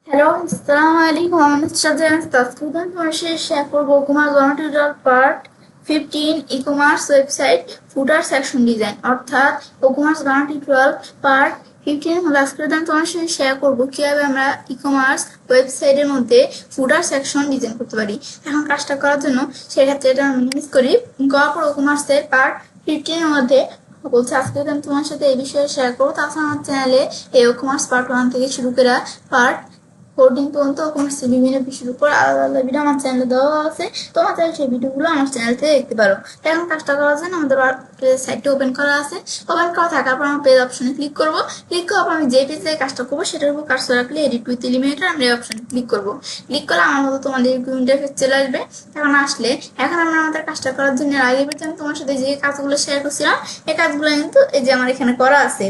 Hello, আসসালামু আলাইকুম। আমাদের সাথে আমি তাসকিন তোমার শেয়ার করবো কুমার গণনা tutorial part 15 e commerce website ফুটার সেকশন ডিজাইন অর্থাৎ কমার্স গণনা টিউটোরিয়াল পার্ট 15 হলো আজকে আমি তোমার সাথে শেয়ার করবো কিভাবে আমরা ই কমার্স ওয়েবসাইটের মধ্যে ফুটার সেকশন ডিজাইন করতে পারি। এখন কাজটা করার জন্য সেক্ষেত্রে এটা আমি মিনিমাইজ করি করার পর কমার্সের পার্ট 15 এর মধ্যে বলছে আজকে আমি তোমার সাথে এই বিষয়ে শেয়ার করবো। তাছাড়া আমার চ্যানেলে এই কমার্স পার্ট 1 থেকে শুরু করে পার্ট 14 পর্যন্ত কমার্সের বিভিন্ন বিষয়ের উপর আলাদা আলাদা ভিডিও আমার চ্যানেলে দেওয়া আছে। তোমার চাইলে সেই ভিডিওগুলো আমার চ্যানেল থেকে দেখতে পারো। এখন কাজটা করার জন্য আমাদের সাইটটা ওপেন করা আছে। ওপেন করা থাকার পর আমার পেজ অপশনে ক্লিক করবো। ক্লিক করার পর আমি যে পেজে কাজটা করবো সেটার উপর কাজটা রাখলে এডিট উইথ এলিমেন্টর আমি এই অপশনে ক্লিক করবো। ক্লিক করলে আমার মতো তোমাদের ইন্টারফেস চলে আসবে। এখন আমরা আমাদের কাজটা করার জন্য আগে আমি তোমার সাথে যে কাজগুলো শেয়ার করছিলাম এই কাজগুলো কিন্তু এই যে আমার এখানে করা আছে।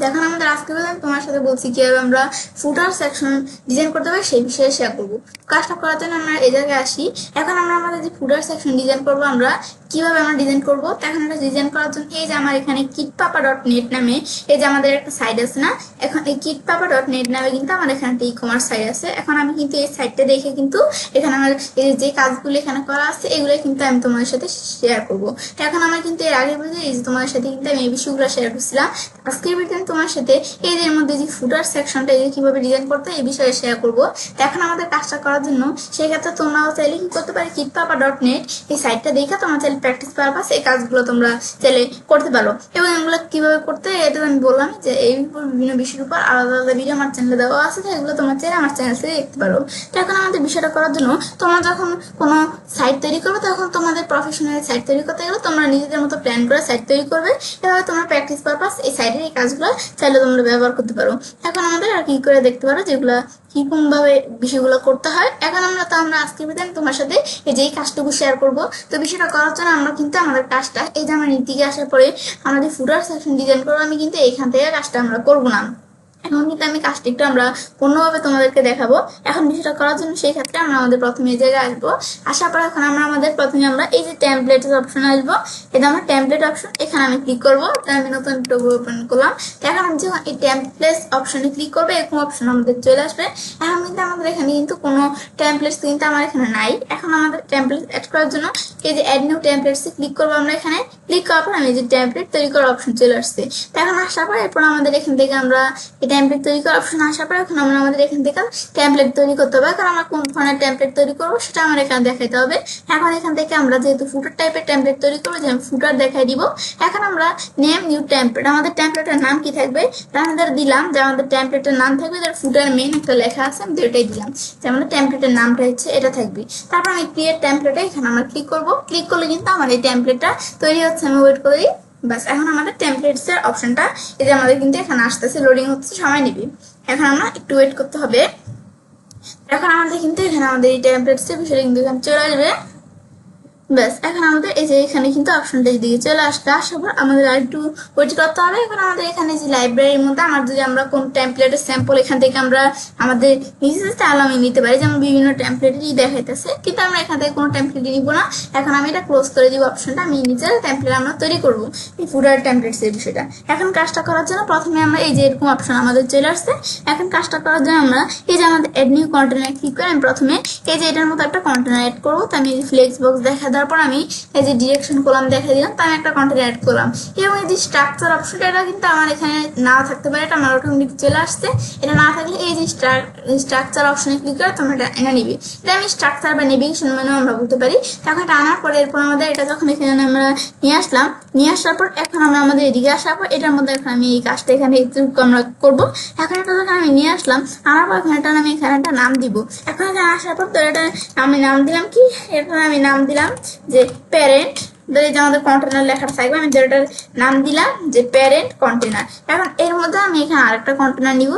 দেখুন আমাদের আজকে তোমার সাথে বলছি কিভাবে আমরা ফুটার সেকশন ডিজাইন করতে পারি সেই বিষয়ে শেয়ার করবো। কাজটা করার জন্য আমরা এই জায়গায় আসি। এখন আমরা আমাদের যে ফুটার সেকশন ডিজাইন করবো আমরা কিভাবে আমরা ডিজাইন করবো। এখন আমরা ডিজাইন করার জন্য এই যে আমার এখানে kitpapa.net নামে এই যে আমাদের একটা সাইট আছে না, এখন এই kitpapa.net নামে কিন্তু আমার এখানে একটা ই কমার্স সাইট আছে। এখন আমি কিন্তু এই সাইটটা দেখে কিন্তু এখানে আমার এই যে কাজগুলো এখানে করা আছে এগুলো কিন্তু আমি তোমাদের সাথে শেয়ার করবো। এখন আমরা কিন্তু এর আগে বলছি এই যে তোমাদের সাথে কিন্তু আমি এই বিষয়গুলো শেয়ার করছিলাম। আজকের ভিডিওতে তোমার সাথে এই যে মধ্যে যে ফুটার সেকশনটা এই কিভাবে ডিজাইন করতে এই বিষয়ে শেয়ার করবো। এখন আমাদের কাজটা করার জন্য সেক্ষেত্রে তোমরাও চাইলে কি করতে পারি kitpapa.net এই সাইটটা দেখে তোমরা চাইলে প্র্যাকটিস পারপাস এই কাজগুলো তোমরা চাইলে করতে পারো। এবং এগুলো কিভাবে করতে এটা আমি বললাম যে এই বিভিন্ন বিষয়ের উপর আলাদা আলাদা ভিডিও আমার চ্যানেলে দেওয়া আছে, এগুলো তোমরা চাইলে আমার চ্যানেল থেকে দেখতে পারো। তো এখন আমাদের বিষয়টা করার জন্য তোমরা যখন কোনো সাইট তৈরি করবে তখন তোমাদের প্রফেশনাল সাইট তৈরি করতে গেলে তোমরা নিজেদের মতো প্ল্যান করে সাইট তৈরি করবে। এভাবে তোমরা প্র্যাকটিস পারপাস এই সাইটের এই কাজগুলো চাইলে তোমরা ব্যবহার করতে পারো। এখন আমাদের আর কি করে দেখতে পারো যেগুলা কিরকম ভাবে বিষয়গুলো করতে হয়। এখন আমরা আজকে তোমার সাথে এই যে কাজটুকু শেয়ার করবো। তো বিষয়টা করার জন্য আমরা কিন্তু আমাদের কাজটা এই যে আমরা নীতিকে আসার পরে আমরা যে ফুটার সেকশন ডিজাইন করবো আমি কিন্তু এখান থেকে কাজটা আমরা করবো না। এখন কিন্তু আমি কাজটা একটু আমরা অন্যভাবে তোমাদেরকে দেখাবো। এখন বিষয়টা করার জন্য সেই ক্ষেত্রে আমরা আমাদের প্রথমে এই জায়গায় আসবো। আসার পর এখন আমরা প্রথমে আমরা এই যে টেমপ্লেটের অপশন আসবো। এটা আমার টেমপ্লেট অপশন, এখানে আমি ক্লিক করবো। আমি নতুন ট্যাব ওপেন করলাম। এখন আমি যখন এই টেমপ্লেট অপশনে ক্লিক করবো এরকম অপশন আমাদের চলে আসবে। এখন কিন্তু আমাদের এখানে কিন্তু কোনো টেমপ্লেটস কিন্তু আমার এখানে নাই। এখন আমাদের টেমপ্লেট অ্যাড করার জন্য এই যে অ্যাড নিউ টেমপ্লেটসে ক্লিক করবো। আমরা এখানে ক্লিক করার পর আমি যে টেমপ্লেট তৈরি করার অপশন চলে আসছে। তো এখন আসার পর এরপর আমাদের এখান থেকে আমরা টেমপ্লেট তৈরি করার অপশন আসার পর এখন আমরা আমাদের এখান থেকে টেমপ্লেট তৈরি করতে হবে। এখন আমরা কোন ধরনের টেমপ্লেট তৈরি করবো সেটা আমার এখানে দেখাইতে হবে। এখন এখান থেকে আমরা যেহেতু ফুটার টাইপের টেমপ্লেট তৈরি করবো যে আমি ফুটার দেখাই দিব। এখন আমরা নেম নিউ টেমপ্লেট আমাদের টেমপ্লেটের নাম কি থাকবে আমাদের দিলাম যে আমাদের টেমপ্লেটের নাম থাকবে তার ফুটার মেন একটা লেখা আছে আমি এটাই দিলাম যে আমাদের টেমপ্লেটের নামটা হচ্ছে এটা থাকবে। তারপর আমি ক্রিয়েট টেমপ্লেটে এখানে আমরা ক্লিক করবো। ক্লিক করলে কিন্তু আমার এই টেমপ্লেটটা তৈরি হচ্ছে। আমি ওয়েট করি। বাস এখন আমাদের টেমপ্লেটস এর অপশনটা এই যে আমাদের কিন্তু এখানে আসতেছে, লোডিং হচ্ছে, সময় নেবে। এখন আমরা একটু ওয়েট করতে হবে। এখন আমাদের কিন্তু এখানে আমাদের এই টেমপ্লেটস এর বিষয়টা কিন্তু এখানে চলে আসবে। ব্যাস এখন আমাদের এই যে এখানে কিন্তু অপশনটা দিকে চলে আসবে। আসার পর আমাদের আর একটু ওয়েট করতে হবে। এখন আমাদের এখানে যে লাইব্রেরির মধ্যে আমার যদি আমরা কোন টেমপ্লেটের স্যাম্পল এখান থেকে আমরা আমাদের নিজেদের তাহলে আমি নিতে পারি, যেমন বিভিন্ন টেমপ্লেটই দেখাইতেছে, কিন্তু আমরা এখান থেকে কোনো টেমপ্লেটই নিব না। এখন আমি এটা ক্লোজ করে দিব অপশনটা। আমি নিজের টেমপ্লেট আমরা তৈরি করবো এই ফুটার টেমপ্লেটস এর বিষয়টা। এখন কাজটা করার জন্য প্রথমে আমরা এই যে এরকম অপশন আমাদের চলে আসছে। এখন কাজটা করার জন্য আমরা এই যে আমাদের অ্যাড নিউ কন্টেনার ক্লিক করে আমি প্রথমে এই যে এটার মতো একটা কন্টেনার অ্যাড করবো। তো আমি ফ্লেক্স বক্স দেখা তারপর আমি এই যে ডিরেকশন কলাম দেখা দিলাম। তো আমি একটা কন্টেন্ট অ্যাড করলাম এবং এই যে স্ট্রাকচার অপশনটা এটা কিন্তু আমার এখানে নাও থাকতে পারে, এটা আমার অটোমেটিক চলে আসছে। এটা না থাকলে এই যে স্ট্রাকচার অপশনে ক্লিক করে তোমরা এটা এনে নিবে। এটা আমি স্ট্রাকচার বা নেভিগেশন মানে আমরা বলতে পারি। তখন এটা আনার পরে এরপর আমাদের এটা যখন এখানে আমরা নিয়ে আসলাম, নিয়ে আসার পর এখন আমরা আমাদের এদিকে আসার পর এটার মধ্যে এখন আমি এই কাজটা এখানে আমরা করবো। এখন এটা যখন আমি নিয়ে আসলাম আনার পর এখন এটা আমি এখানে একটা নাম দিব। এখন এখানে আসার পর তো এটা আমি নাম দিলাম কি, এখানে আমি নাম দিলাম যে প্যারেন্ট। যে আমাদের কন্টেনার লেখাটা থাকবে আমি যেটার নাম দিলাম যে প্যারেন্ট কন্টেনার। এখন এর মধ্যে আমি এখানে আরেকটা কন্টেনার নিব।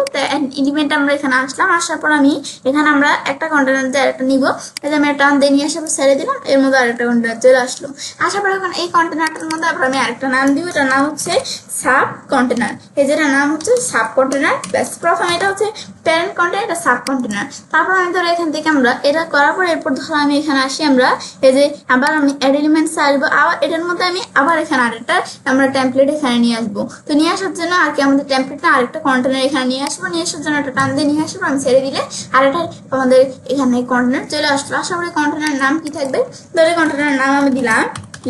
এলিমেন্ট আমরা এখানে আসলাম, আসার পর আমি এখানে আমরা একটা কন্টেনার দিয়ে আরেকটা নিব। এই যে আমি টান দিয়ে নিয়ে আসার পর ছেড়ে দিলাম, এর মধ্যে আরেকটা কন্টেনার চলে আসলো। আসার পর এখন এই কন্টেনারটার মধ্যে আবার আমি আরেকটা নাম দিব, এটার নাম হচ্ছে সাব কন্টেনার। এই যেটার নাম হচ্ছে সাব কন্টেনার। ব্যাস প্রথমে এটা হচ্ছে প্যারেন্ট কন্টেনার, এটা সাব কন্টেনার। তারপর আমি ধরো এখান থেকে আমরা এটা করার পর এরপর ধরো আমি এখানে আসি, আমরা এই যে আবার আমি অ্যাড এলিমেন্টস আসবো। আবার এটার মধ্যে আমি আবার এখানে আরেকটা আমরা টেমপ্লেট এখানে নিয়ে আসবো। তো নিয়ে আসার জন্য আর কি আমাদের টেমপ্লেটটা আরেকটা কন্টেনার এখানে নিয়ে আসবো, নিয়ে আসার জন্য একটা টান দিয়ে নিয়ে আসবো, আমি ছেড়ে দিলে আরেকটা আমাদের এখানে কন্টেনার চলে আসলো। আশা করি কন্টেনার নাম কি থাকবে, তাহলে কন্টেনার নাম আমি দিলাম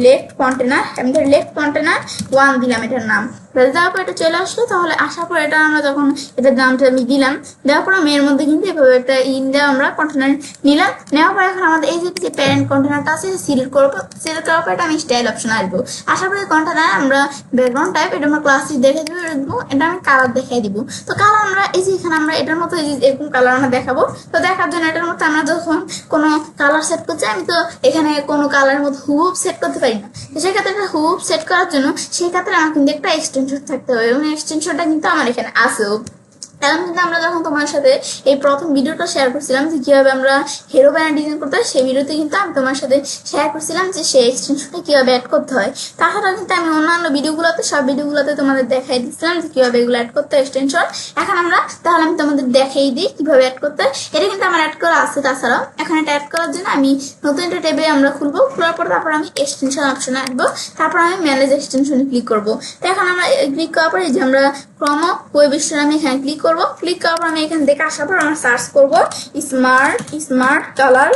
লেফট কন্টেনার, আমি ধর লেফট কন্টেনার 1 দিলাম এটার নাম। দেওয়ার পর এটা চলে আসলো, তাহলে আসার পর এটা আমরা যখন এটার নামটা আমি দিলাম, দেওয়ার পর আমি এর মধ্যে কিন্তু এভাবে একটা আমরা কন্টেনার নিলাম। নেওয়ার পর এখন আমাদের এই যে প্যারেন্ট কন্টেনারটা আছে সিলেক্ট করবো, সিলেক্ট করার পর এটা আমি স্টাইল অপশন আসবো। আসার পরে কন্টেনার আমরা ব্যাকগ্রাউন্ড টাইপ এটা আমরা ক্লাসে দেখে দিব, এটা আমি কালার দেখাই দিব। তো কালার আমরা এই যে এখানে আমরা এটার মতো এরকম কালার আমরা দেখাবো। তো দেখার জন্য এটার মতো আমরা যখন কোনো কালার সেট করছি, আমি তো এখানে কোনো কালারের মতো হুবহুব সেট করতে পারি না। তো সেক্ষেত্রে একটা হুবহুব সেট করার জন্য সেই ক্ষেত্রে আমার কিন্তু একটা এক্সটেনশন থাকতে হবে, এবং এক্সটেনশনটা কিন্তু আমার এখানে আছেও। এখন কিন্তু আমরা যখন তোমার সাথে এই প্রথম ভিডিওটা শেয়ার করছিলাম যে কিভাবে আমরা হিরো ব্যানার ডিজাইন করতে হয়, সেই ভিডিওতে কিন্তু আমি তোমার সাথে শেয়ার করছিলাম যে সেই এক্সটেনশনটা কিভাবে অ্যাড করতে হয়। তাছাড়াও কিন্তু আমি অন্যান্য ভিডিওগুলোতে সব ভিডিওগুলোতে তোমাদের দেখাই দিচ্ছিলাম যে কিভাবে এগুলো অ্যাড করতে হয় এক্সটেনশন। এখন আমরা তাহলে আমি তোমাদের দেখাই দিই কিভাবে অ্যাড করতে হয়। এটা কিন্তু আমার অ্যাড করা আছে। তাছাড়াও এখন এটা অ্যাড করার জন্য আমি নতুন একটা ট্যাবে আমরা খুলবো, খোলার পর তারপর আমি এক্সটেনশন অপশনে আসবো, তারপর আমি ম্যানেজ এক্সটেনশনে ক্লিক করবো। তো এখন আমরা ক্লিক করার পর এই যে আমরা ক্রমো ওয়েবস্টার আমি এখানে ক্লিক করবো। ক্লিক করার পর আমি এখান থেকে আসার পর আমরা সার্চ করবো স্মার্ট কালার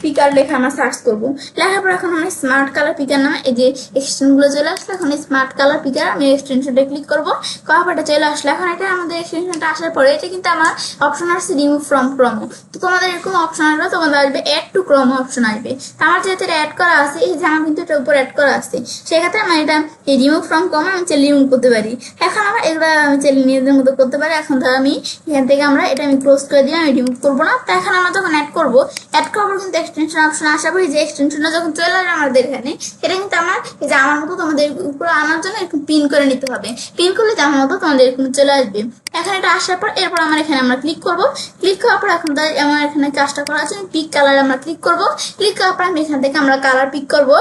পিকার লেখা আমরা সার্চ করবো। লেখার পর এখন আমরা স্মার্ট কালার পিকার নামে এই যে এক্সটেনশন গুলো চলে আসলো। এখন স্মার্ট কালার পিকার আমি এক্সটেনশনটা ক্লিক করবো, করার পর এটা চলে আসলো। এখন এটা আমাদের এক্সটেনশনটা আসার পরে এটা কিন্তু আমার অপশন আসছে রিমুভ ফ্রম ক্রমো। তো তোমাদের এরকম অপশন আসবে, তোমাদের আসবে অ্যাড টু ক্রমো অপশন আসবে। তো আমার যেহেতু এটা অ্যাড করা আছে, এই যে আমার কিন্তু এটার উপর অ্যাড করা আছে, সেক্ষেত্রে আমি এটা এই রিমুভ ফ্রম ক্রমো আমি চাইলে রিমুভ করতে পারি। এখন আমার এগুলো আমি চাইলে নিজেদের মতো করতে পারি। এখন ধর আমি এখান থেকে আমরা এটা আমি ক্লোজ করে দিই, আমি রিমুভ করবো না। তো এখন আমরা যখন অ্যাড করবো, অ্যাড করার পর কিন্তু এক্সটেনশন অপশন আসা পরে যে এক্সটেনশনটা যখন চলে আসবে আমাদের এখানে, এটা কিন্তু আমার এই যে আমার মতো তোমাদের উপরে আনার জন্য একটু পিন করে নিতে হবে। পিন করলে যে আমার মতো তোমাদের এরকম চলে আসবে। এখন এটা আসার পর এরপর আমার এখানে আমরা ক্লিক করবো। ক্লিক করার পর এখন আমার এখানে কাজটা করা আছে, পিক কালার আমরা ক্লিক করবো। ক্লিক করার পর আমি এখান থেকে আমরা কালার পিক করবো।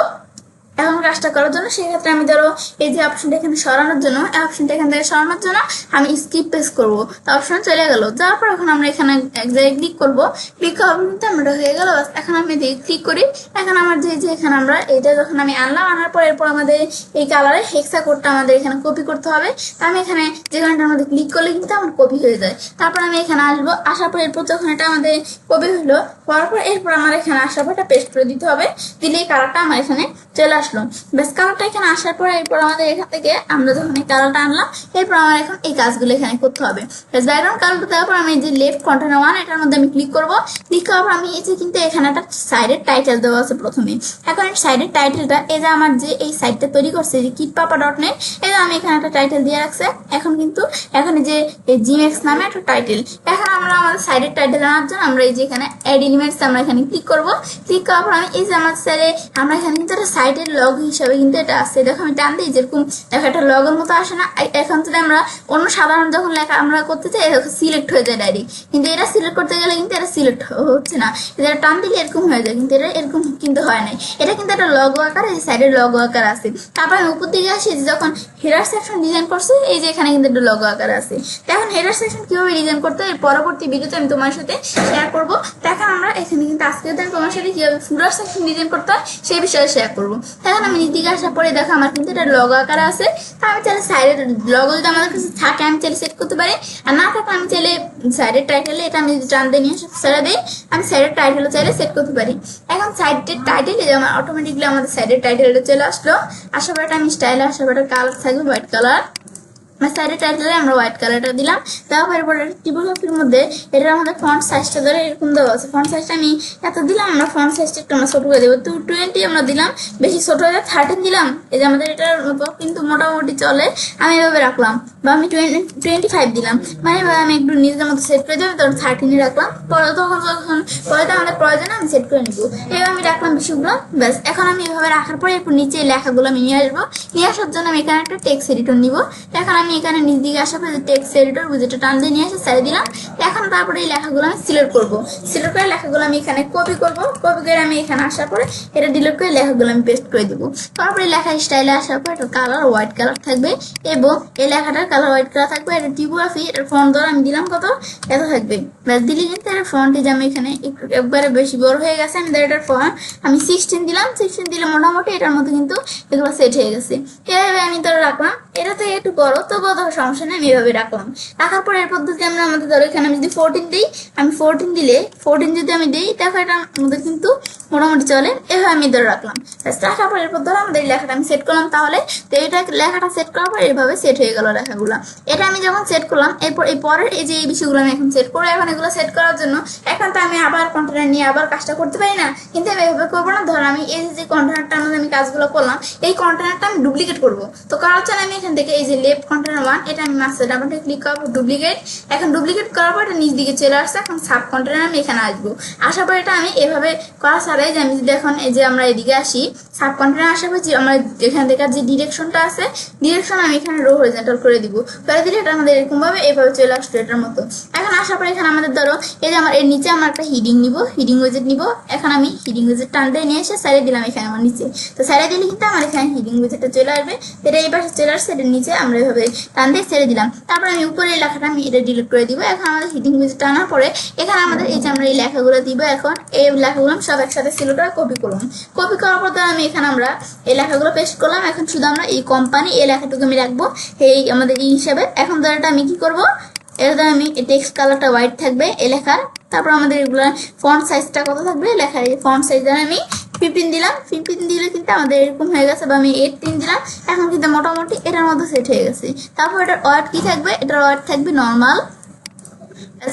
এখন কাজটা করার জন্য সেক্ষেত্রে আমি ধরো এই যে অপশনটা এখানে সরানোর জন্য, এই অপশনটা এখান থেকে সরানোর জন্য আমি স্কিপ প্রেস করবো। তো অপশন চলে গেল। যাওয়ার পর এখন আমরা এখানে এক জায়গায় ক্লিক করবো। ক্লিক করার কিন্তু আমরা হয়ে গেল। এখন আমি ক্লিক করি। এখন আমার যে এখানে আমরা এটা যখন আমি আনলাম, আনার পর এরপর আমাদের এই কালারে হেক্সা কোডটা আমাদের এখানে কপি করতে হবে। তো আমি এখানে যেখানটার মধ্যে ক্লিক করলে কিন্তু আমার কপি হয়ে যায়। তারপর আমি এখানে আসবো, আসার পর এরপর যখন এটা আমাদের কপি হলো, হওয়ার পর এরপর আমার এখানে আসার পর এটা পেস্ট করে দিতে হবে। দিলে এই কালারটা আমার এখানে চলে আসলো। বেশ কালারটা এখানে আসার পর এরপর আমাদের এখান থেকে আমরা যখন এই কালারটা আনলাম, এরপর আমার এখন এই কাজগুলো এখানে করতে হবে। ব্যাকগ্রাউন্ড কালারটা দেওয়ার পর আমি যে লেফট কন্টেনার 1 এটার মধ্যে আমি ক্লিক করবো। ক্লিক করার পর আমি এই যে কিন্তু এখানে একটা সাইডের টাইটেল দেওয়া আছে প্রথমে। এখন এই সাইডের টাইটেলটা এই যে আমার যে এই সাইটটা তৈরি করছে যে kitpapa.net, এই যে আমি এখানে একটা টাইটেল দিয়ে রাখছে। এখন কিন্তু এখানে যে জিমেক্স নামে একটা টাইটেল, এখন আমরা আমাদের সাইডের টাইটেল আনার জন্য আমরা এই যে এখানে অ্যাড এলিমেন্টস আমরা এখানে ক্লিক করবো। ক্লিক করার পর আমি এই যে আমার সাইডে আমরা এখানে কিন্তু একটা সাইটের লগ হিসাবে কিন্তু এটা আসছে। দেখো আমি টান দিই, যেরকম দেখো একটা লগের মতো আসে না। এখন যদি আমরা অন্য সাধারণ যখন লেখা আমরা করতে চাই, সিলেক্ট হয়ে যায় ডাইরেক্ট, কিন্তু এটা সিলেক্ট করতে গেলে কিন্তু এটা সিলেক্ট হচ্ছে না। এটা টান দিলে এরকম হয়ে যায়, কিন্তু এটা এরকম কিন্তু হয় নাই। এটা কিন্তু একটা লগো আকার, এই সাইডের লগো আকার আছে। তারপর আমি উপর দিকে আসি, যখন হেডার সেকশন ডিজাইন করছে, এই যে এখানে কিন্তু একটা লগো আকার আছে। এখন হেডার সেকশন কিভাবে ডিজাইন করতে হয় পরবর্তী ভিডিওতে আমি তোমার সাথে শেয়ার করবো। এখন আমরা এখানে কিন্তু আজকে তোমার সাথে কিভাবে ফুটার সেকশন ডিজাইন করতে হয় সেই বিষয়ে শেয়ার করবো। এখন আমি নিচে আসার পরে দেখো আমার কিন্তু এটা লগো আকারে আছে। তা আমি চাইলে সাইডের লগো যদি আমাদের কাছে থাকে আমি চাইলে সেট করতে পারি, আর না থাকলে আমি চাইলে সাইডের টাইটেলে এটা আমি টান দিয়ে নিয়ে ছেড়ে দিই, আমি সাইডের টাইটেলও চাইলে সেট করতে পারি। এখন সাইডের টাইটেলে আমার অটোমেটিকলি আমাদের সাইডের টাইটেলটা চলে আসলো। আসার পরে আমি স্টাইলে আসার পরে কালার থাকবে হোয়াইট কালার। সাইডের টাইটেলে আমরা হোয়াইট কালারটা দিলাম। তারপরে পরে টিপোগ্রাফির মধ্যে এটা আমাদের ফন্ট সাইজটা ধরে এরকম দেওয়া আছে। ফন্ট সাইজটা আমি এত দিলাম, আমরা ফন্ট সাইজটা একটু আমরা ছোট করে দেবো। 220 আমরা দিলাম, বেশি ছোট হয়ে 13 দিলাম। এই যে আমাদের এটার কিন্তু মোটামুটি চলে, আমি এভাবে রাখলাম। বা আমি 25 দিলাম, মানে আমি একটু নিজের মতো সেট করে দেবো, তখন 13 রাখলাম। পরে তখন পরে আমাদের প্রয়োজনে আমি সেট করে নিবো। এবার আমি রাখলাম বিষয়গুলো, ব্যাস। এখন আমি এভাবে রাখার পরে এরপর নিচে লেখাগুলো আমি নিয়ে আসবো। নিয়ে আসার জন্য আমি এখানে একটা টেক্সট এডিটর নিবো। এখন আমি আমি এখানে নিচ দিকে আসার পরে টেক্সট এডিটর উইজেটটা টান দিয়ে নিয়ে এসে ছেড়ে দিলাম। এখন তারপরে এই লেখাগুলো আমি সিলেক্ট করব। সিলেক্ট করে লেখাগুলো আমি এখানে কপি করব। কপি করে আমি এখানে আসার পরে এটা ডিলিট করে লেখাগুলো আমি পেস্ট করে দিব। তারপরে লেখা স্টাইলে আসার পর এটা কালার হোয়াইট কালার থাকবে এবং এই লেখাটার কালার হোয়াইট কালার থাকবে। এটা টিপোগ্রাফি, এটার ফন্ট ধর আমি দিলাম কত, এত থাকবে। ব্যাস দিলে কিন্তু এটার ফন্টে যে আমি এখানে একবারে বেশি বড় হয়ে গেছে, আমি এটার ফন্ট আমি 16 দিলাম। 16 দিলে মোটামুটি এটার মধ্যে কিন্তু এগুলো সেট হয়ে গেছে। এভাবে আমি ধরো রাখলাম। এটা থেকে একটু বড়, তবুও ধরো সমস্যা নেই, আমি এভাবে রাখলাম। রাখার পর এর পদ্ধতি আমরা আমাদের ধরো এখানে আমি যদি 14 দিই, আমি 14 দিলে 14 যদি আমি দিই দেখো এটার মধ্যে কিন্তু মোটামুটি চলে। এভাবে আমি ধরে রাখলাম। রাখার পর এরপর ধরো আমাদের লেখাটা আমি সেট করলাম। তাহলে তো এটা লেখাটা সেট করার পর এইভাবে সেট হয়ে গেল লেখাগুলো। এটা আমি যখন সেট করলাম, এরপর এই পরের এই যে এই বিষয়গুলো আমি এখন সেট করবো। এখন এগুলো সেট করার জন্য এখন তো আমি আবার কন্টেনার নিয়ে আবার কাজটা করতে পারি না, কিন্তু আমি এভাবে করবো না। ধর আমি এই যে কন্টেনারটার মধ্যে আমি কাজগুলো করলাম, এই কন্টেনারটা আমি ডুপ্লিকেট করবো। তো করার জন্য আমি এখান থেকে এই যে লেফট কন্টেনার 1, এটা আমি মাস্টার ডাবলটা ক্লিক করবো, ডুপ্লিকেট। এখন ডুপ্লিকেট করার পর এটা নিচ দিকে চলে আসছে। এখন সাব কন্টেনার আমি এখানে আসবো। আসার পর এটা আমি এভাবে করা ছাড়াই যে আমি যদি এখন এই যে আমরা এদিকে আসি, সাব কন্টেনার আসার পর যে আমরা এখান থেকে যে ডিরেকশনটা আছে, ডিরেকশন আমি এখানে রো হরিজন্টাল করে দিব। করে দিলে এটা আমাদের এরকম ভাবে এভাবে চলে আসতো এটার মতো। এখন আসার পর এখানে আমাদের ধরো এই যে আমার এর নিচে আমরা একটা হিডিং নিব, হিডিং উইজেট নিব। এখন আমি হিডিং উইজেট টান দিয়ে নিয়ে এসে সাইডে দিলাম এখানে আমার নিচে। তো সাইডে দিলে কিন্তু আমার এখানে হিডিং উইজেটটা চলে আসবে। এটা এই পাশে চলে আসছে, এটার নিচে আমরা এভাবে টান দিয়ে ছেড়ে দিলাম। তারপর আমি উপরে এই লেখাটা আমি এটা ডিলিট করে দিব। এখন আমাদের হিডিং উইজেট টানার পরে এখানে আমাদের এই যে আমরা এই লেখাগুলো দিব। এখন এই লেখাগুলো সব একসাথে সিলেক্ট করে কপি করলাম। কপি করার পর আমি এখানে আমরা এই লেখাগুলো পেস্ট করলাম। এখন শুধু আমরা এই কোম্পানি এই লেখাটুকু আমি রাখবো এই আমাদের এই হিসাবে। এখন ধর এটা আমি কি করবো, এটা আমি টেক্সট কালারটা হোয়াইট থাকবে এই লেখার। তারপর আমাদের এগুলো ফন্ট সাইজটা কত থাকবে লেখার, এই ফন্ট সাইজ আমি 15 দিলাম। 15 দিলে কিন্তু আমাদের এরকম হয়ে গেছে, বা আমি 18 দিলাম। এখন কিন্তু মোটামুটি এটার মধ্যে সেট হয়ে গেছে। তারপর এটার ওয়ার্ড কি থাকবে, এটার ওয়ার্ড থাকবে নর্মাল,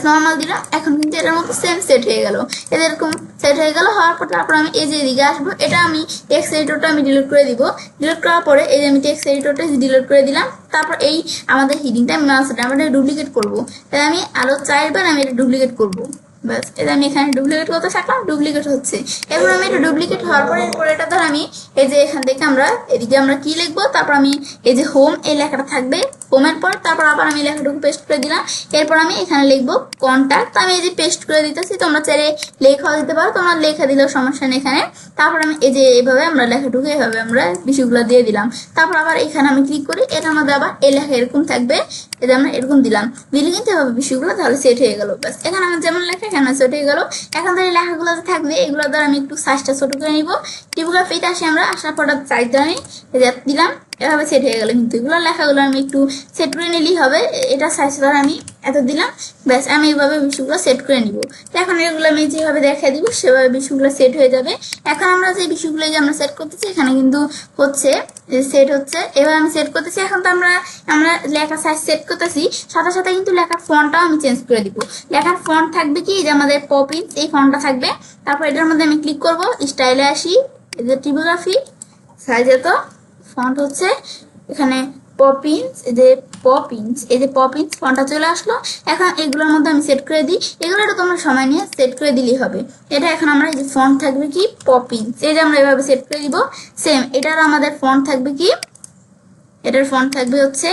নর্মাল দিলাম। এখন কিন্তু এটার মতো সেম সেট হয়ে গেল, এরকম সেট হয়ে গেল। হওয়ার পর তারপর আমি এই যে এদিকে আসবো, এটা আমি টেক্সট এডিটরটা আমি ডিলিট করে দিব। ডিলিট করার পরে এই যে আমি টেক্সট এডিটরটা ডিলিট করে দিলাম। তারপর এই আমাদের হিডিংটা আমি আমরা ডুপ্লিকেট করবো। তাই আমি আরো 4 বার আমি এটা ডুপ্লিকেট করবো। ব্যাস এটা আমি এখানে ডুপ্লিকেট করতে থাকলাম, ডুপ্লিকেট হচ্ছে। এবার আমি এটা ডুপ্লিকেট হওয়ার পরে এরপর এটা ধর আমি এই যে এখান থেকে আমরা এদিকে আমরা কি লিখবো, তারপর আমি এই যে হোম এই লেখাটা থাকবে, হোমের পর তারপর আবার আমি লেখাটুকু পেস্ট করে দিলাম। এরপর আমি এখানে লিখবো কন্ট্যাক্ট। আমি এই যে পেস্ট করে দিতেছি, তোমরা চাইলে লেখা দিতে পারো, তোমরা লেখা দিলেও সমস্যা নেই এখানে। তারপর আমি এই যে এইভাবে আমরা লেখাটুকু এইভাবে আমরা বিষয়গুলো দিয়ে দিলাম। তারপর আবার এখানে আমি ক্লিক করি, এটার মধ্যে আবার এই লেখা এরকম থাকবে, এটা আমরা এরকম দিলাম। দিলে কিন্তু এভাবে বিষয়গুলো তাহলে সেট হয়ে গেল। ব্যাস এখানে আমার যেমন লেখা এখানে সেট হয়ে গেল। এখন ধর এই লেখাগুলো যে থাকবে এগুলো দ্বারা আমি একটু সাইজটা ছোট করে নিব। টিপোগ্রাফিতে আসি আমরা, আসার পর সাইজটা আমি দিলাম, এভাবে সেট হয়ে গেল। কিন্তু এগুলো লেখাগুলো আমি একটু সেট করে নিলেই হবে। এটা সাইজটা আমি এত দিলাম। ব্যাস আমি এইভাবে বিষয়গুলো সেট করে নিব। তো এখন এগুলো আমি যেভাবে দেখা দিব সেভাবে বিষয়গুলো সেট হয়ে যাবে। এখন আমরা যে বিষয়গুলো যে আমরা সেট করতেছি এখানে কিন্তু হচ্ছে সেট হচ্ছে, এবার আমি সেট করতেছি। এখন তো আমরা লেখা সাইজ সেট করতেছি, সাথে সাথে কিন্তু লেখার ফন্টটাও আমি চেঞ্জ করে দিব। লেখার ফন্ট থাকবে কি যে আমাদের পপিন্স, এই ফন্টটা থাকবে। তারপর এটার মধ্যে আমি ক্লিক করব, স্টাইলে আসি, এই যে টিপোগ্রাফি সাইজ এত, ফন্ট হচ্ছে এখানে পপিন্স, এই যে পপিন্স ফন্টটা চলে আসলো। এখন এগুলোর মধ্যে আমি সেট করে দিই। এগুলো একটু তোমরা সময় নিয়ে সেট করে দিলেই হবে। এটা এখন আমরা এই যে ফন্ট থাকবে কি পপিন্স, এই যে আমরা এভাবে সেট করে দিব। সেম এটার আমাদের ফন্ট থাকবে কি, এটার ফন্ট থাকবে হচ্ছে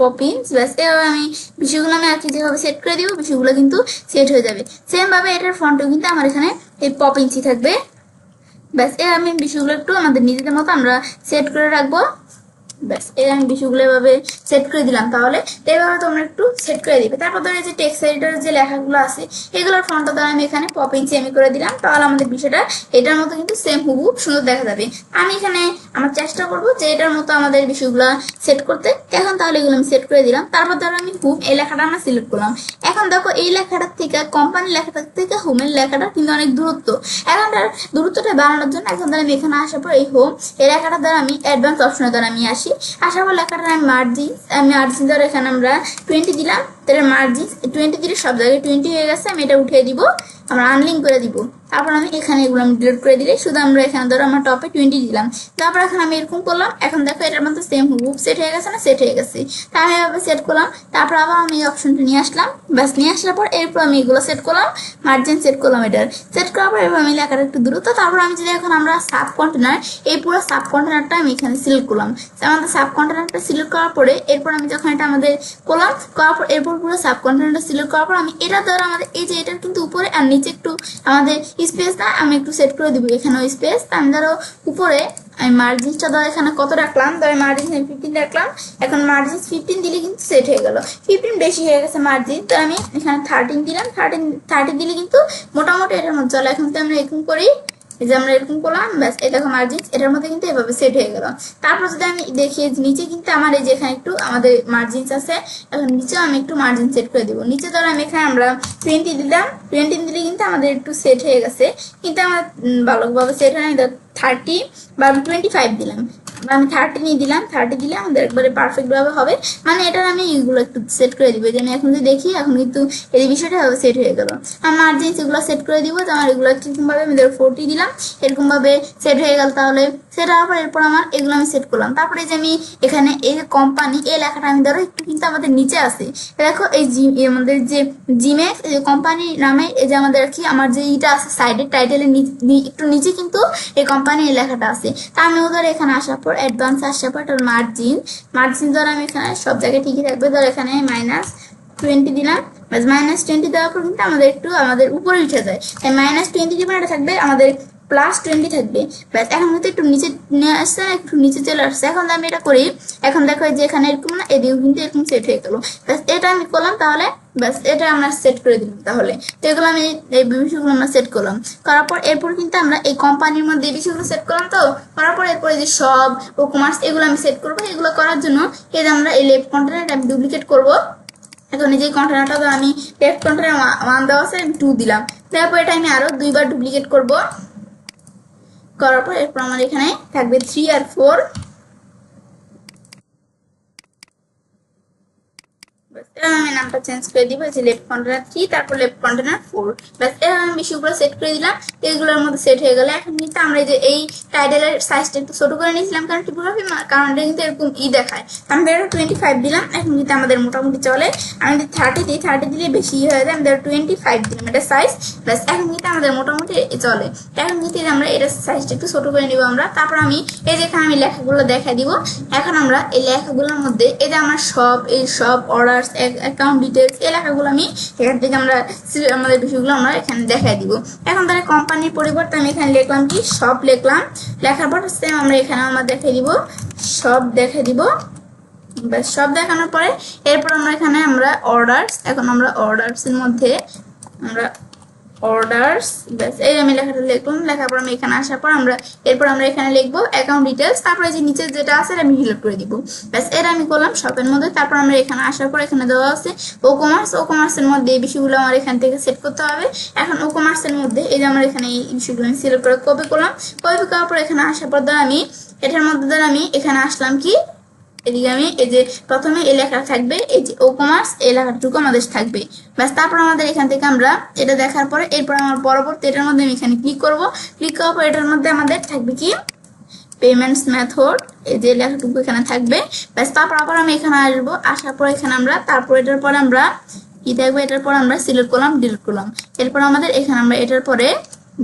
পপিন্স। ব্যাস এভাবে আমি বিষয়গুলো আমি আর কি যেভাবে সেট করে দিব বিষয়গুলো কিন্তু সেট হয়ে যাবে। সেম ভাবে এটার ফন্টও কিন্তু আমার এখানে এই পপিন্সই থাকবে। ব্যাস এ আমি বিষয়গুলো একটু আমাদের নিজেদের মতো আমরা সেট করে রাখবো। ব্যাস এই আমি বিষয়গুলো এভাবে সেট করে দিলাম। তাহলে এইভাবে তোমরা একটু সেট করে দিবে। তারপর ধরো যে টেক্সট এডিটরের যে লেখাগুলো আছে এগুলোর ফন্টটা দ্বারা আমি এখানে পপিন্স আমি করে দিলাম। তাহলে আমাদের বিষয়টা এটার মতো কিন্তু সেম হুবহু সুন্দর দেখা যাবে। আমি এখানে আমার চেষ্টা করবো যে এটার মতো আমাদের বিষয়গুলো সেট করতে। এখন তাহলে এগুলো আমি সেট করে দিলাম। তারপর ধরো আমি হোম এই লেখাটা আমরা সিলেক্ট করলাম। এখন দেখো এই লেখাটার থেকে কোম্পানির লেখাটার থেকে হোমের লেখাটা কিন্তু অনেক দূরত্ব। এখন তার দূরত্বটা বাড়ানোর জন্য এখন ধরো আমি এখানে আসার পর এই হোম এই লেখাটার দ্বারা আমি অ্যাডভান্স অপশনের দ্বারা আমি আসি। আসার পর লেখাটা আমি মার্জিন দ্বারা এখানে আমরা 20 দিলাম। তাহলে মার্জিন 20 দিলে সব জায়গায় 20 হয়ে গেছে, আমি এটা উঠিয়ে দিব, আমরা আনলিঙ্ক করে দিব। তারপর আমি এখানে এগুলো আমি ডিলিট করে দিলে শুধু আমরা এখানে ধরো আমার টপে 20 দিলাম। তারপর এখন আমি এরকম করলাম, এখন দেখো এটার মধ্যে সেম হুবহু সেট হয়ে গেছে না, সেট হয়ে গেছে। তার আমি এভাবে সেট করলাম, তারপর আবার আমি এই অপশনটা নিয়ে আসলাম, ব্যাস নিয়ে আসার পর এরপর আমি এগুলো সেট করলাম, মার্জিন সেট করলাম, এটার সেট করার পর এবার আমি লেখাটা একটু দ্রুত। তারপর আমি যদি এখন আমরা সাব কন্টেনার, এই পুরো সাব কন্টেনারটা আমি এখানে সিলেক্ট করলাম। আমাদের সাব কন্টেনারটা সিলেক্ট করার পরে এরপর আমি যখন এটা আমাদের করলাম, করার পর এরপর পুরো সাব কন্টেনারটা সিলেক্ট করার পর আমি এটা দ্বারা আমাদের এই যে এটার কিন্তু উপরে আর নিচে একটু আমাদের স্পেস না, আমি একটু সেট করে দিব এখানেও স্পেস। আমি ধরো উপরে আমি মার্জিনটা ধরো এখানে কত রাখলাম, ধরো মার্জিন 15 রাখলাম। এখন মার্জিন 15 দিলে কিন্তু সেট হয়ে গেল, 15 বেশি হয়ে গেছে মার্জিন, তো আমি এখানে 13 দিলাম। 30 দিলে কিন্তু মোটামুটি এটার মধ্যে চলে। এখন তো আমরা এরকম করি, এই যে আমরা এরকম করলাম, ব্যাস এই দেখো মার্জিন এটার মধ্যে কিন্তু এভাবে সেট হয়ে গেল। তারপর যদি আমি দেখি নিচে কিন্তু আমার এই যে এখানে একটু আমাদের মার্জিন আছে, এখন নিচেও আমি একটু মার্জিন সেট করে দিব। নিচে ধরো আমি এখানে আমরা 20 দিলাম, 20 দিলে কিন্তু আমাদের একটু সেট হয়ে গেছে, কিন্তু আমার ভালোভাবে সেট হয় না। 30 বা আমি 25 দিলাম, আমি 30 নিয়ে দিলাম, 30 দিলে আমাদের একবারে পারফেক্ট ভাবে হবে। মানে এটার আমি এগুলো একটু সেট করে দিব, যে আমি এখন যদি দেখি এখন কিন্তু এই বিষয়টা সেট হয়ে গেল। আমি মার্জিন এগুলো সেট করে দিব, তো আমার এগুলো কিরকম ভাবে আমি 40 দিলাম, এরকম ভাবে সেট হয়ে গেল। তাহলে সেট হওয়ার পর এরপর আমার এগুলো আমি সেট করলাম। তারপরে যে আমি এখানে এই যে কোম্পানি এই লেখাটা আমি ধরো একটু কিন্তু আমাদের নিচে আছে, দেখো এই আমাদের যে জিমেক্স এই যে কোম্পানি নামে এই যে আমাদের কি আমার যে ইটা আছে সাইডের টাইটেলের একটু নিচে কিন্তু এই কোম্পানি এই লেখাটা আছে। তা আমি ধরো এখানে আসার পর অ্যাডভান্স আসার পর মার্জিন ধরো আমি এখানে সব জায়গায় ঠিকই থাকবে, ধরো এখানে -20 দিলাম। -20 দেওয়ার পর কিন্তু আমাদের একটু আমাদের উপরে উঠে যায়, তাই -20 দিলে এটা থাকবে আমাদের +20 থাকবে। ব্যাস এখন কিন্তু একটু নিচে নিয়ে আসছে, একটু নিচে চলে আসছে। এখন আমি এটা করি, এখন দেখো যে এখানে এরকম না, এদিকেও কিন্তু এরকম সেট হয়ে গেল। ব্যাস এটা আমি করলাম, তাহলে ব্যাস এটা আমরা সেট করে দিলাম। তাহলে তো এগুলো আমি এই বিষয়গুলো আমরা সেট করলাম, করার পর এরপর কিন্তু আমরা এই কোম্পানির মধ্যে এই বিষয়গুলো সেট করলাম। তো করার পর এরপরে যে সব ও কমার্স এগুলো আমি সেট করবো। এগুলো করার জন্য এই যে আমরা এই লেফট কন্টেনারটা আমি ডুপ্লিকেট করবো। এখন এই যে কন্টেনারটা তো আমি লেফট কন্টেনার 1 দেওয়া আছে, আমি 2 দিলাম। তারপর এটা আমি আরো 2বার ডুপ্লিকেট করবো, করার পর এরপর আমার এখানে থাকবে 3 আর 4। আমি নামটা চেঞ্জ করে দিব, যে লেফট কন্টেনার 3 তারপর লেফট কন্টেনার 4। ব্যাস এর আমি বিষয়গুলো সেট করে দিলাম, এগুলোর মধ্যে সেট হয়ে গেল। এখন কিন্তু আমরা এই যে এই টাইটেলের সাইজটা একটু ছোট করে নিয়েছিলাম, কারণ টিপোগ্রাফি কারণ এটা কিন্তু এরকম দেখায়। আমি ধরো 25 দিলাম, এখন কিন্তু আমাদের মোটামুটি চলে। আমি যদি 30 দিই, 30 দিলে বেশি হয়ে যায়, আমি ধরো 25 দিলাম এটা সাইজ। ব্যাস এখন কিন্তু আমাদের মোটামুটি চলে। এখন কিন্তু আমরা এটা সাইজটা একটু ছোট করে নিব আমরা। তারপর আমি এই যে এখানে আমি লেখাগুলো দেখা দিব। এখন আমরা এই লেখাগুলোর মধ্যে এই যে আমার এই সব অর্ডার অ্যাকাউন্ট ডিটেলস এই লেখাগুলো আমি এখান থেকে আমরা আমাদের বিষয়গুলো আমরা এখানে দেখাই দিব। এখন তাহলে কোম্পানির পরিবর্তে আমি এখানে লিখলাম কি সব লিখলাম, লেখার পর সেম আমরা এখানে আমরা দেখাই দিব, সব দেখাই দিব। ব্যাস সব দেখানোর পরে এরপর আমরা এখানে আমরা অর্ডারস, এখন আমরা অর্ডারস এর মধ্যে আমরা অর্ডারস, ব্যাস এই আমি লেখাটা লিখলাম। লেখার পর আমি এখানে আসার পর এরপর আমরা এখানে লিখবো অ্যাকাউন্ট ডিটেলস, তারপরে যে নিচে যেটা আছে আমি সিলেক্ট করে দিব। ব্যাস এটা আমি করলাম শপের মধ্যে। তারপর আমরা এখানে আসার পর এখানে দেওয়া আছে ও কমার্সের মধ্যে এই বিষয়গুলো আমার এখান থেকে সেট করতে হবে। এখন ও কমার্সের মধ্যে এই যে আমার এখানে এই বিষয়গুলো আমি সিলেক্ট করে কপি করলাম। কপি করার পর এখানে আসার পর ধর আমি এটার মধ্যে ধর আমি এখানে আসলাম কি এদিকে আমি এই যে প্রথমে এই লেখা থাকবে, এই যে ও কমার্স এই লেখাটুকু আমাদের থাকবে। ব্যাস তারপর আমাদের এখান থেকে আমরা এটা দেখার পরে এরপর আমার পরবর্তী এটার মধ্যে আমি এখানে ক্লিক করব। ক্লিক করার পর এটার মধ্যে আমাদের থাকবে কি পেমেন্টস মেথড, এই যে লেখাটুকু এখানে থাকবে। ব্যাস তারপর আবার আমি এখানে আসবো, আসার পর এখানে আমরা তারপর এটার পরে আমরা কি থাকবে, এটার পর আমরা সিলেক্ট করলাম, ডিলিট করলাম। এরপর আমাদের এখানে আমরা এটার পরে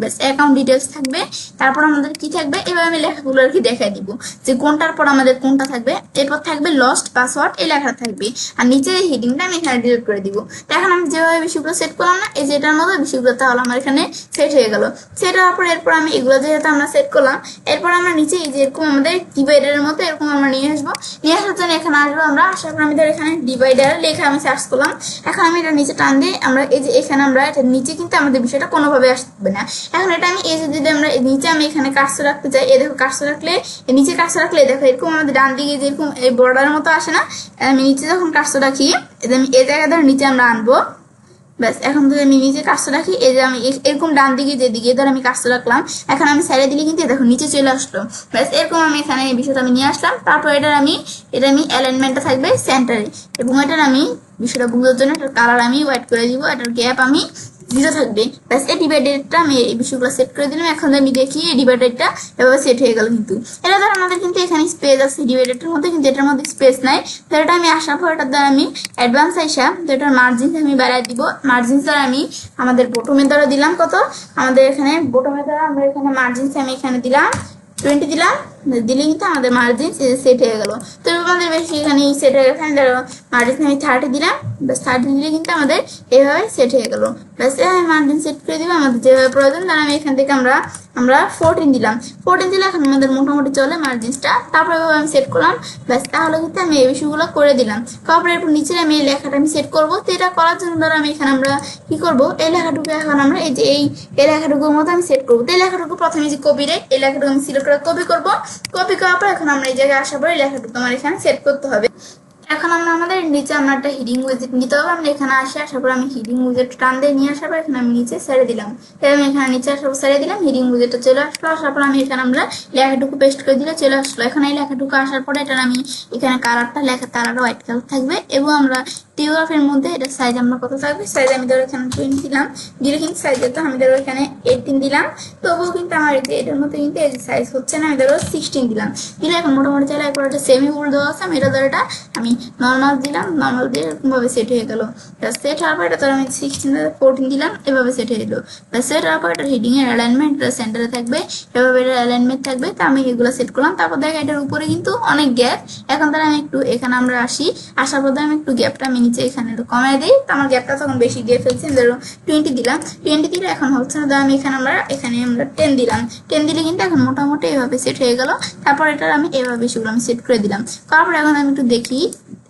ব্যাস অ্যাকাউন্ট ডিটেলস থাকবে। তারপর আমাদের কি থাকবে, এবার আমি লেখাগুলো আর কি দেখাই দিব যে কোনটার পর আমাদের কোনটা থাকবে। এরপর থাকবে লস্ট পাসওয়ার্ড এই লেখা থাকবে, আর নিচে এই হেডিংটা আমি এখানে ডিলিট করে দিব। তো এখন আমি যেভাবে বিষয়গুলো সেট করলাম না, এই যে এটার মধ্যে বিষয়গুলো তাহলে আমার এখানে সেট হয়ে গেল। সেট হওয়ার পর এরপর আমি এগুলো যেহেতু আমরা সেট করলাম, এরপর আমরা নিচে এই যে এরকম আমাদের ডিভাইডারের মতো এরকম আমরা নিয়ে আসবো। নিয়ে আসার জন্য এখানে আসবো আমরা, আসার পর আমি ধর এখানে ডিভাইডার লেখা আমি সার্চ করলাম। এখন আমি এটা নিচে টান দিই, আমরা এই যে এখানে আমরা এটা নিচে কিন্তু আমাদের বিষয়টা কোনোভাবে আসবে না। এখন এটা আমি এই যে যদি আমরা নিচে আমি এখানে কার্সর রাখতে চাই, এই দেখো কার্সর রাখলে নিচে কার্সর রাখলে দেখো এরকম আমাদের ডান দিকে যেরকম এই বর্ডারের মতো আসে না, আমি নিচে যখন কার্সর রাখি আমি এই জায়গা ধরে নিচে আমরা আনবো, ব্যাস এখন যদি আমি নিচে কাজটা রাখি, এই যে আমি এরকম ডান দিকে যেদিকে ধর আমি কাজটা রাখলাম, এখন আমি সাইডে দিলে কিন্তু দেখো নিচে চলে আসলো। ব্যাস এরকম আমি এখানে এই বিষয়টা আমি নিয়ে আসলাম। তারপর এটা আমি অ্যালাইনমেন্টটা থাকবে সেন্টারে, এবং এটার আমি বিষয়টা বোঝার জন্য এটার কালার আমি হোয়াইট করে দিব, এটার গ্যাপ আমি 0 থাকবে। ব্যাস এই ডিভাইডেডটা আমি এই বিষয়গুলো সেট করে দিলাম। এখন আমি দেখি এই ডিভাইডেডটা এভাবে সেট হয়ে গেল। কিন্তু এটা দ্বারা আমাদের কিন্তু এখানে স্পেস আছে ডিভাইডেডটার মধ্যে, কিন্তু এটার মধ্যে স্পেস নাই। তো এটা আমি আসার পর এটার দ্বারা আমি অ্যাডভান্স আইসা এটার মার্জিন আমি বাড়াই দিব। মার্জিন দ্বারা আমি আমাদের বটমের দ্বারা দিলাম কত, আমাদের এখানে বটমের দ্বারা আমরা এখানে মার্জিন আমি এখানে দিলাম 20 দিলাম, দিলে কিন্তু আমাদের মার্জিন সেট হয়ে গেল। তো আমাদের বেশি এখানে সেট হয়ে গেছে, মার্জিন আমি 30 দিলাম। ব্যাস 30 দিলে কিন্তু আমাদের এইভাবে সেট হয়ে গেল। ব্যাস মার্জিন সেট করে দিব আমাদের যেভাবে প্রয়োজন। তাহলে আমি এখান থেকে আমরা 14 দিলাম। 14 দিলে এখন আমাদের মোটামুটি চলে মার্জিনটা। তারপরে আমি সেট করলাম। ব্যাস তাহলে কিন্তু আমি এই বিষয়গুলো করে দিলাম। তারপরে একটু নিচে আমি এই লেখাটা আমি সেট করবো। তো এটা করার জন্য ধরো আমি এখানে আমরা কি করবো, এই লেখাটুকু এখন আমরা এই যে এই লেখাটুকুর মতো আমি সেট করবো। তো এই লেখাটুকু প্রথমে যে কপি রাইট, এই লেখাটুকু আমি সিলেক্ট করে কপি করবো। কপি করার পর এখন আমরা এই জায়গায় আসার পরে লেখাটুকু আমার এখানে সেট করতে হবে। এখন আমরা আমাদের নিচে আমরা একটা হিডিং উইজেট নিতে হবে। আমরা এখানে আসার পর আমি হিডিং উইজেট টান দিয়ে নিয়ে আসার পর এখানে আমি নিচে ছেড়ে দিলাম। আমি এখানে নিচে আসার পর ছেড়ে দিলাম, হিডিং উইজেটটা চলে আসলো। আসার পর আমি এখানে আমরা লেখাটুকু পেস্ট করে দিলে চলে আসলো। এখন এই লেখাটুকু আসার পরে এটা আমি এখানে কালারটা লেখার কালারটা হোয়াইট কালার থাকবে, এবং আমরা টিওগ্রাফের মধ্যে এটা সাইজ আমরা কত থাকবে, সাইজ আমি ধরো এখানে 20 দিলাম। দিলে কিন্তু সাইজ যেত আমি ধরো এখানে 18 দিলাম। তবুও কিন্তু আমার এটার মধ্যে কিন্তু এই সাইজ হচ্ছে না, আমি ধরো 16 দিলাম। দিলে এখন মোটামুটি চাইলে একবার একটা সেমি উল দেওয়া আছে, আমি এটা ধরো এটা আমি নর্মাল দিলাম, নর্মাল দিয়ে এরকমভাবে সেট হয়ে গেল। সেট হওয়ার পর এটা ধরো আমি 16 14 দিলাম, এভাবে সেট হয়ে গেলো। সেট হওয়ার পর এটা হিডিং এর অ্যালাইনমেন্ট সেন্টারে থাকবে, এভাবে এটা অ্যালাইনমেন্ট থাকবে। তো আমি এগুলো সেট করলাম। তারপর দেখ এটার উপরে কিন্তু অনেক গ্যাপ। এখন তাহলে আমি একটু এখানে আমরা আসি, আসার পর আমি একটু গ্যাপটা আমি নিচে এখানে একটু কমাই দিই। তো আমার গ্যাপটা তখন বেশি দিয়ে ফেলছি, ধরো 20 দিলাম। 20 দিলে এখন হচ্ছে না, আমি এখানে আমরা 10 দিলাম। 10 দিলে কিন্তু এখন মোটামুটি এভাবে সেট হয়ে গেল। তারপর এটা আমি এভাবে সেগুলো আমি সেট করে দিলাম। তারপর এখন আমি একটু দেখি,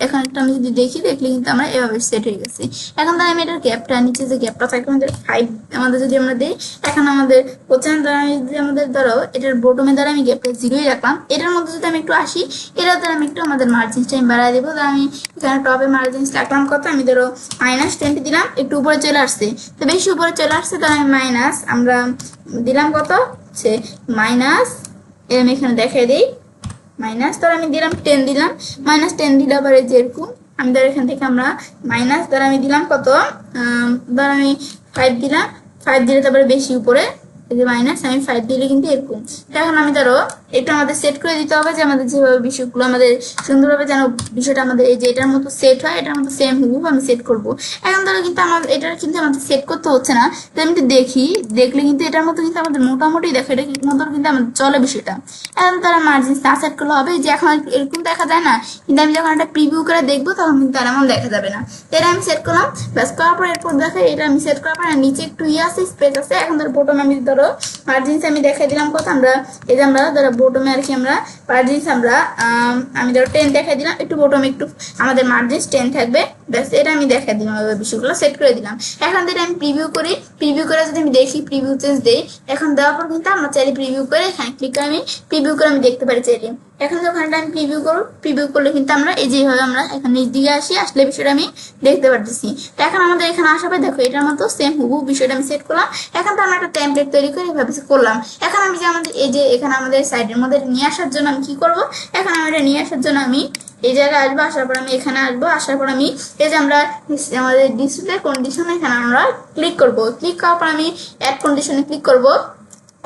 এখন একটা আমি যদি দেখি, দেখলে কিন্তু আমরা এভাবে সেট হয়ে গেছে। এখন তাহলে আমি এটার গ্যাপটা নিচে যে গ্যাপটা থাকবে আমাদের 5 আমাদের যদি আমরা দিই, এখন আমাদের হচ্ছে না, আমি যদি আমাদের ধরো এটার বটমের দ্বারা আমি গ্যাপটা 0ই রাখলাম। এটার মধ্যে যদি আমি একটু আসি, এটার দ্বারা আমি একটু আমাদের মার্জিনটা আমি বাড়াই দেবো। তো আমি এখানে টপে মার্জিন রাখলাম কত, আমি ধরো -20 দিলাম। একটু উপরে চলে আসছে, তো বেশি উপরে চলে আসছে, তাহলে আমি মাইনাস আমরা দিলাম কত হচ্ছে মাইনাস, আমি এখানে দেখাই দিই মাইনাস, ধর আমি দিলাম 10 দিলাম। -10 দিলে আবার যেরকম আমি ধর এখান থেকে আমরা মাইনাস ধর আমি দিলাম কত, ধর আমি 5 দিলাম। 5 দিলে তারপরে বেশি উপরে এই যে মাইনাস আমি 5 দিলে কিন্তু এরকম। এখন আমি ধরো এটা আমাদের সেট করে দিতে হবে যে আমাদের যেভাবে বিষয়গুলো আমাদের সুন্দরভাবে যেন বিষয়টা আমাদের এই যে এটার মতো সেট হয়, এটার মতো সেম হুবহু আমি সেট করব। এখন ধরো কিন্তু আমাদের এটা কিন্তু আমাদের সেট করতে হচ্ছে না, তো আমি দেখি, দেখলে কিন্তু এটার মতো কিন্তু আমাদের মোটামুটি দেখো এটা মতো কিন্তু আমাদের চলে বিষয়টা। এখন তারা মার্জিন না সেট করলে হবে, যে এখন এরকম দেখা যায় না, কিন্তু আমি যখন একটা প্রিভিউ করে দেখবো তখন কিন্তু তার এমন দেখা যাবে না। এটা আমি সেট করলাম। ব্যাস করার পর এরপর দেখো এটা আমি সেট করার পর নিচে একটু আছে স্পেস আছে। এখন ধরো বটম আমি ধরো মার্জিন আমি দেখাই দিলাম কত, আমরা এই যে আমরা ধরো বটমে আর কি আমরা মার্জিন আমরা আমি ধরো 10 দেখাই দিলাম। একটু বটমে একটু আমাদের মার্জিন 10 থাকবে। ব্যাস এটা আমি দেখাই দিলাম, বিষয়গুলো সেট করে দিলাম। এখন থেকে আমি প্রিভিউ করি, প্রিভিউ করে যদি আমি দেখি প্রিভিউ চেঞ্জ দেই, এখন দেওয়ার পর কিন্তু আমরা চাইলে প্রিভিউ করে এখানে ক্লিক করে আমি প্রিভিউ করে আমি দেখতে পারি চাইলে। এখন যখন আমি প্রিভিউ করব, প্রিভিউ করলে কিন্তু আমরা এই যেভাবে আমরা এখানে নিচ দিকে আসি, আসলে বিষয়টা আমি দেখতে পারতেছি। তো এখন আমাদের এখানে আসার পর দেখো এটার মতো সেম হুবহু বিষয়টা আমি সেট করলাম। এখন তো আমরা একটা টেমপ্লেট তৈরি করে এভাবে করলাম। এখন আমি যে আমাদের এই যে এখানে আমাদের সাইডের মধ্যে নিয়ে আসার জন্য আমি কি করব, এখন আমি এটা নিয়ে আসার জন্য আমি এই জায়গায় আসবো। আসার পর আমি এখানে আসবো। আসার পর আমি এই যে আমরা আমাদের ডিসপ্লে কন্ডিশন এখানে আমরা ক্লিক করব। ক্লিক করার পর আমি অ্যাড কন্ডিশনে ক্লিক করব।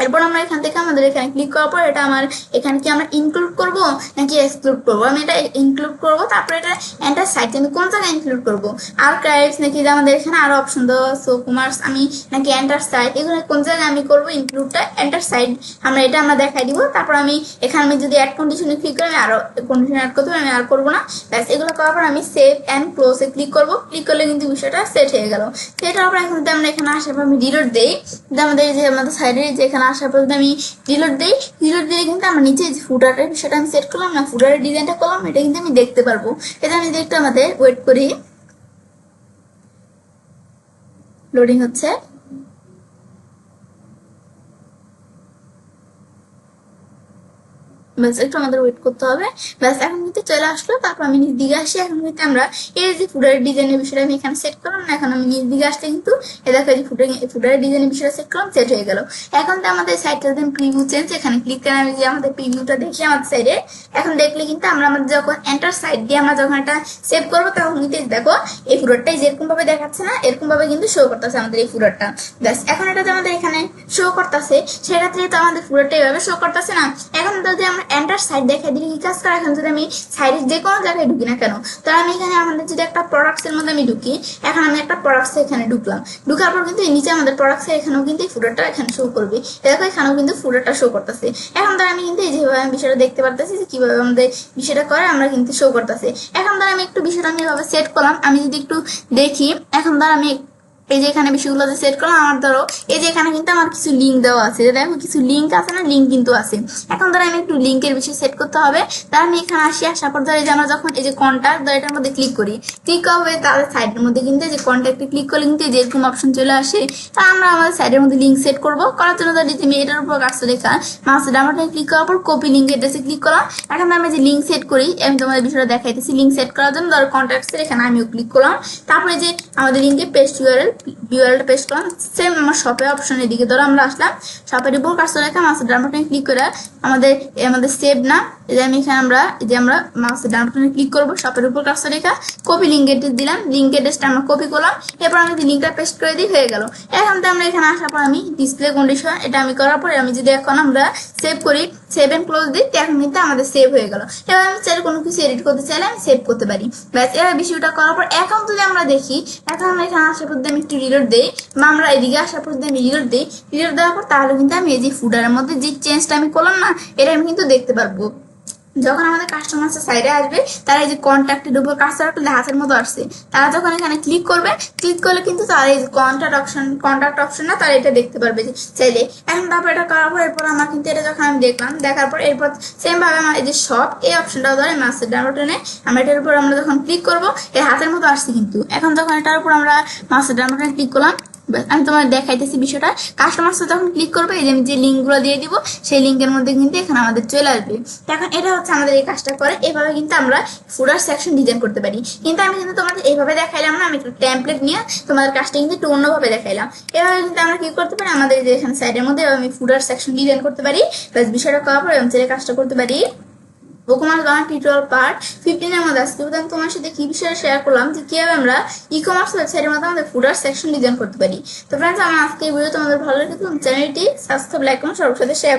এরপর আমরা এখান থেকে আমাদের এখানে ক্লিক করার পর এটা আমার এখানে কি আমরা ইনক্লুড করব নাকি এক্সক্লুড করব, আমি এটা ইনক্লুড করব। তারপরে এটা এন্টার সাইট আমি কোন জায়গায় ইনক্লুড করব, আর্কাইভস নাকি আমাদের এখানে আরো অপশন দেওয়া সো কমার্স আমি নাকি এন্টার সাইট, এগুলো কোন জায়গায় আমি করব ইনক্লুডটা এন্টার সাইট আমরা এটা আমরা দেখাই দিব। তারপর আমি এখানে আমি যদি অ্যাড কন্ডিশনে ক্লিক করি, আমি আরো কন্ডিশন অ্যাড করতে আমি আর করব না। ব্যাস এগুলো করার পর আমি সেভ এন্ড ক্লোজে ক্লিক করব। ক্লিক করলে কিন্তু বিষয়টা সেট হয়ে গেল। সেট হওয়ার পর এখন যদি আমরা এখানে আসার পর আমি রিলোড দেই, আমাদের যে আমাদের সাইডে যে এখানে আসার পর আমি রিলোড দিই, রিলোড দিয়ে কিন্তু আমরা নিচে যে ফুটারের বিষয়টা আমি সেট করলাম না, ফুটারের ডিজাইনটা করলাম, এটা কিন্তু আমি দেখতে পারবো। এটা আমি দেখতে আমাদের ওয়েট করি, লোডিং হচ্ছে। ব্যাস একটু আমাদের ওয়েট করতে হবে। ব্যাস এখন কিন্তু চলে আসলো। তারপর আমি নিচ দিকে আসি। এখন কিন্তু আমরা এই যে ফুডারের ডিজাইনের বিষয়টা আমি এখানে সেট করলাম না, এখন আমি নিচ দিকে আসলে কিন্তু এই দেখো যে ফুডারের ডিজাইনের বিষয়টা সেট করলাম, সেট হয়ে গেল। এখন তো আমাদের সাইডটা দেন প্রিভিউ চেঞ্জ, এখানে ক্লিক করে আমি যে আমাদের প্রিভিউটা দেখি আমাদের সাইডে, এখন দেখলে কিন্তু আমরা আমাদের যখন এন্টার সাইড দিয়ে আমরা যখন এটা সেভ করবো তখন কিন্তু দেখো এই ফুডারটাই যেরকম ভাবে দেখাচ্ছে না, এরকম ভাবে কিন্তু শো করতেছে আমাদের এই ফুডারটা। ব্যাস এখন এটা যে আমাদের এখানে শো করতেছে, সেক্ষেত্রে তো আমাদের ফুডারটা এইভাবে শো করতেছে না। এখন যদি আমরা এন্টার সাইড দেখাই দিলে কি কাজ করে, এখন যদি আমি সাইডের যে কোনো জায়গায় ঢুকি না কেন, তো আমি এখানে আমাদের যদি একটা প্রোডাক্টস এর মধ্যে আমি ঢুকি, এখন আমি একটা প্রোডাক্টস এখানে ঢুকলাম, ঢুকার পর কিন্তু নিচে আমাদের প্রোডাক্টস এখানেও কিন্তু এই ফুডারটা এখানে শো করবে। দেখো এখানেও কিন্তু ফুডারটা শো করতেছে। এখন ধর আমি কিন্তু এই যেভাবে আমি বিষয়টা দেখতে পারতেছি যে কিভাবে আমাদের বিষয়টা করে আমরা কিন্তু শো করতেছে। এখন ধর আমি একটু বিষয়টা আমি এভাবে সেট করলাম, আমি যদি একটু দেখি, এখন ধর আমি এই যে এখানে বিষয়গুলো যে সেট করলাম, আমার ধরো এই যে এখানে কিন্তু আমার কিছু লিঙ্ক দেওয়া আছে, দেখো কিছু লিঙ্ক আছে না, লিঙ্ক কিন্তু আছে। এখন ধরো আমি একটু লিঙ্কের বিষয় সেট করতে হবে, তার আমি এখানে আসি, আসার পর ধরো এই যে আমরা যখন এই যে কন্ট্যাক্ট ধরো এটার মধ্যে ক্লিক করি, ক্লিক হবে তাদের সাইডের মধ্যে কিন্তু এই যে কন্ট্যাক্টে ক্লিক করলে কিন্তু এই যে এরকম অপশন চলে আসে। তা আমরা আমাদের সাইডের মধ্যে লিঙ্ক সেট করবো, করার জন্য ধরো আমি এটার উপর কাজটা লেখা মাউসের ডান বাটনে ক্লিক করার পর কপি লিঙ্ক এড্রেসে ক্লিক করলাম। এখন আমি যে লিঙ্ক সেট করি, আমি তোমাদের বিষয়টা দেখাইতেছি। লিঙ্ক সেট করার জন্য ধরো কন্ট্যাক্টস এর এখানে আমিও ক্লিক করলাম, তারপরে যে আমাদের লিঙ্কে পেস্ট ইউআরএল পেস্ট করলাম, সেম আমার শপে অপশন এদিকে ধরো আমরা আসলাম, শপের উপর কাজটা লেখা মাউসের ডান বাটনে ক্লিক করে আমাদের সেভ না, এই যে আমি এখানে আমরা মাউসের ডান বাটনে ক্লিক করবো, শপের উপর কাজটা লেখা কপি লিঙ্ক এড্রেস দিলাম, লিঙ্ক এড্রেসটা আমরা কপি করলাম, এরপর আমি যদি লিঙ্কটা পেস্ট করে দিই হয়ে গেল। এখন তো আমরা এখানে আসার পর আমি ডিসপ্লে কন্ডিশন এটা আমি করার পরে আমি যদি এখন আমরা সেভ করি, সেভ এন্ড ক্লোজ দিই, এখন কিন্তু আমাদের সেভ হয়ে গেল। এবার আমি চাইলে কোনো কিছু এডিট করতে চাইলে আমি সেভ করতে পারি। ব্যাস এবার বিষয়টা করার পর এখন যদি আমরা দেখি, এখন আমরা এখানে আসার পর আমি একটু রিলোড দিই, বা আমরা এদিকে আসার পর আমি রিলোড দিই, রিলোড দেওয়ার পর তাহলে কিন্তু আমি এই যে ফুডারের মধ্যে যে চেঞ্জটা আমি করলাম না, এটা আমি কিন্তু দেখতে পারবো। যখন আমাদের কাস্টমার সাইডে আসবে, তারা এই যে কন্ট্যাক্টের উপর কাস্টমার হাতের মতো আসছে, তারা যখন এখানে ক্লিক করবে, ক্লিক করলে কিন্তু তারা এই যে কন্ট্যাক্ট অপশন না, তারা এটা দেখতে পারবে যে চাইলে। এখন তারপর এটা করার পর এরপর আমার কিন্তু এটা যখন আমি দেখলাম, দেখার পর এরপর সেম ভাবে আমার এই যে শপ এই অপশনটাও ধরে মাসের ডান বাটনে আমরা এটার উপর আমরা যখন ক্লিক করবো, এই হাতের মতো আসছে কিন্তু। এখন যখন এটার উপর আমরা মাসের ডান বাটনে ক্লিক করলাম, আমি তোমার দেখাইতেছি বিষয়টা, কাস্টমার সাথে যখন ক্লিক করবে, এই যে আমি যে লিঙ্ক গুলো দিয়ে দিব সেই লিঙ্কের মধ্যে কিন্তু এখানে আমাদের চলে আসবে। এখন এটা হচ্ছে আমাদের এই কাজটা করে, এভাবে কিন্তু আমরা ফুডার সেকশন ডিজাইন করতে পারি। কিন্তু আমি কিন্তু তোমাদের এইভাবে দেখাইলাম না, আমি একটা টেমপ্লেট নিয়ে তোমাদের কাজটা কিন্তু একটু অন্যভাবে দেখাইলাম। এভাবে কিন্তু আমরা কি করতে পারি, আমাদের যে এখানে সাইডের মধ্যে আমি ফুডার সেকশন ডিজাইন করতে পারি। প্লাস বিষয়টা করার পর আমি কাজটা করতে পারি। ই-কমার্স গান টিউটোরিয়াল পার্ট 15 এর মধ্যে আজকে আমি তোমার সাথে কি বিষয়ে শেয়ার করলাম যে কিভাবে আমরা ই-কমার্স ওয়েবসাইটের মধ্যে আমাদের ফুডার সেকশন ডিজাইন করতে পারি। তো ফ্রেন্ডস, আমার আজকে এই ভিডিও তোমাদের ভালো লেগেছে, চ্যানেলটি সাবস্ক্রাইব, লাইক এবং সবার সাথে শেয়ার